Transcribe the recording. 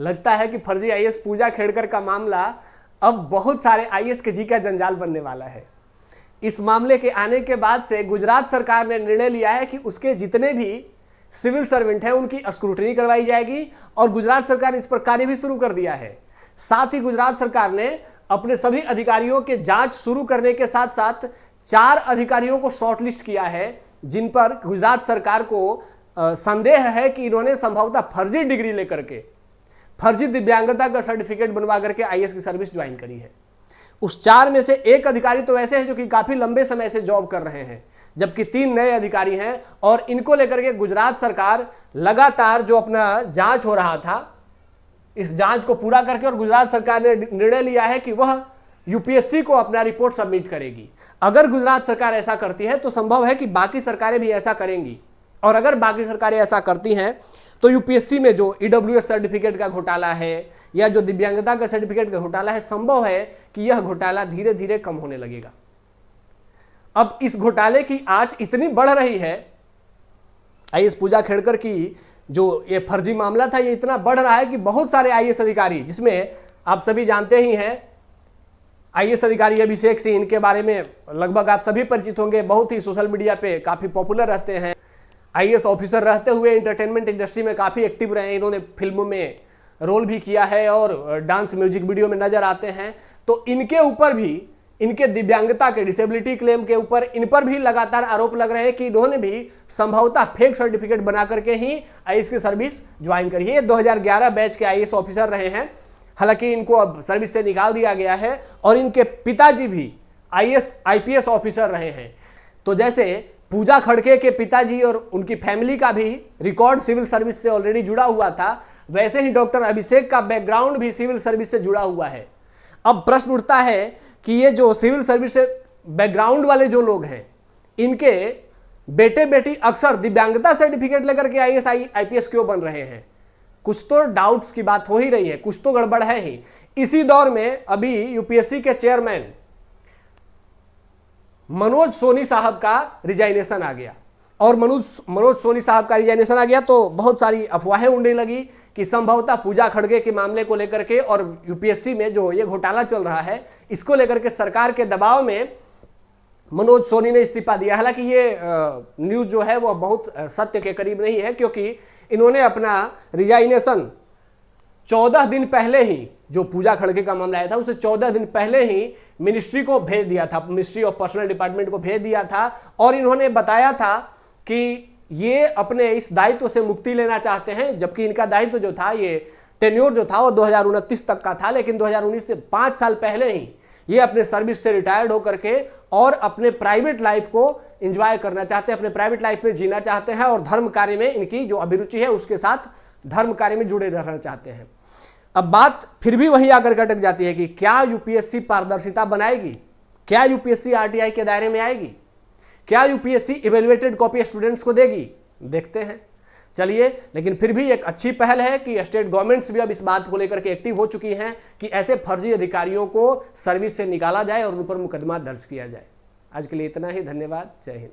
लगता है कि फर्जी आईएएस पूजा खेड़कर का मामला अब बहुत सारे आईएएस के जी का जंजाल बनने वाला है। इस मामले के आने के बाद से गुजरात सरकार ने निर्णय लिया है कि उसके जितने भी सिविल सर्वेंट हैं उनकी स्क्रूटनी करवाई जाएगी और गुजरात सरकार ने इस पर कार्य भी शुरू कर दिया है। साथ ही गुजरात सरकार ने अपने सभी अधिकारियों के जांच शुरू करने के साथ साथ 4 अधिकारियों को शॉर्टलिस्ट किया है जिन पर गुजरात सरकार को संदेह है कि इन्होंने संभवतः फर्जी डिग्री लेकर के फर्जी दिव्यांगता का सर्टिफिकेट बनवा करके आईएएस की सर्विस ज्वाइन करी है। उस 4 में से एक अधिकारी तो ऐसे हैं जो कि काफी लंबे समय से जॉब कर रहे हैं, जबकि 3 नए अधिकारी हैं और इनको लेकर के गुजरात सरकार लगातार जो अपना जांच हो रहा था इस जांच को पूरा करके और गुजरात सरकार ने निर्णय लिया है कि वह यूपीएससी को अपना रिपोर्ट सबमिट करेगी। अगर गुजरात सरकार ऐसा करती है तो संभव है कि बाकी सरकारें भी ऐसा करेंगी और अगर बाकी सरकारें ऐसा करती हैं तो यूपीएससी में जो ईडब्ल्यूएस सर्टिफिकेट का घोटाला है या जो दिव्यांगता का सर्टिफिकेट का घोटाला है, संभव है कि यह घोटाला धीरे धीरे कम होने लगेगा। अब इस घोटाले की आंच इतनी बढ़ रही है, आईएएस पूजा खेड़कर की जो ये फर्जी मामला था ये इतना बढ़ रहा है कि बहुत सारे आईएएस अधिकारी, जिसमें आप सभी जानते ही हैं आईएएस अधिकारी अभिषेक सिंह, इनके बारे में लगभग आप सभी परिचित होंगे, बहुत ही सोशल मीडिया पे काफी पॉपुलर रहते हैं। आईएएस ऑफिसर रहते हुए एंटरटेनमेंट इंडस्ट्री में काफी एक्टिव रहे हैं, इन्होंने फिल्मों में रोल भी किया है और डांस म्यूजिक वीडियो में नजर आते हैं। तो इनके ऊपर भी, इनके दिव्यांगता के डिसेबिलिटी क्लेम के ऊपर इन पर भी लगातार आरोप लग रहे हैं कि इन्होंने भी संभवतः फेक सर्टिफिकेट बना करके ही आईएएस की सर्विस ज्वाइन करी है। 2011 बैच के आईएएस ऑफिसर रहे हैं, हालांकि इनको अब सर्विस से निकाल दिया गया है और इनके पिताजी भी आईपीएस ऑफिसर रहे हैं। तो जैसे पूजा खड़के के पिताजी और उनकी फैमिली का भी रिकॉर्ड सिविल सर्विस से ऑलरेडी जुड़ा हुआ था, वैसे ही डॉक्टर अभिषेक का बैकग्राउंड भी सिविल सर्विस से जुड़ा हुआ है। अब प्रश्न उठता है कि ये जो सिविल सर्विस से बैकग्राउंड वाले जो लोग हैं, इनके बेटे बेटी अक्सर दिव्यांगता सर्टिफिकेट लेकर के आईएएस आईपीएस क्यों बन रहे हैं? कुछ तो डाउट्स की बात हो ही रही है, कुछ तो गड़बड़ है ही। इसी दौर में अभी यूपीएससी के चेयरमैन मनोज सोनी साहब का रिजाइनेशन आ गया और मनोज सोनी साहब का रिजाइनेशन आ गया तो बहुत सारी अफवाहें उड़ने लगी कि संभवतः पूजा खड़गे के मामले को लेकर के और यूपीएससी में जो ये घोटाला चल रहा है इसको लेकर के सरकार के दबाव में मनोज सोनी ने इस्तीफा दिया। हालांकि ये न्यूज जो है वो बहुत सत्य के करीब नहीं है, क्योंकि इन्होंने अपना रिजाइनेशन 14 दिन पहले ही, जो पूजा खड़गे का मामला आया था उसे 14 दिन पहले ही मिनिस्ट्री को भेज दिया था, मिनिस्ट्री ऑफ पर्सनल डिपार्टमेंट को भेज दिया था और इन्होंने बताया था कि ये अपने इस दायित्व से मुक्ति लेना चाहते हैं, जबकि इनका दायित्व जो था, ये टेन्योर जो था वो 2029 तक का था, लेकिन 2019 से 5 साल पहले ही ये अपने सर्विस से रिटायर्ड होकर के और अपने प्राइवेट लाइफ को एंजॉय करना चाहते हैं, अपने प्राइवेट लाइफ में जीना चाहते हैं और धर्म कार्य में इनकी जो अभिरुचि है उसके साथ धर्म कार्य में जुड़े रहना चाहते हैं। अब बात फिर भी वही आकर अटक जाती है कि क्या यूपीएससी पारदर्शिता बनाएगी? क्या यूपीएससी आरटीआई के दायरे में आएगी? क्या यूपीएससी इवेल्युएटेड कॉपी स्टूडेंट्स को देगी? देखते हैं। चलिए, लेकिन फिर भी एक अच्छी पहल है कि स्टेट गवर्नमेंट्स भी अब इस बात को लेकर के एक्टिव हो चुकी हैं कि ऐसे फर्जी अधिकारियों को सर्विस से निकाला जाए और उन पर मुकदमा दर्ज किया जाए। आज के लिए इतना ही, धन्यवाद, जय हिंद।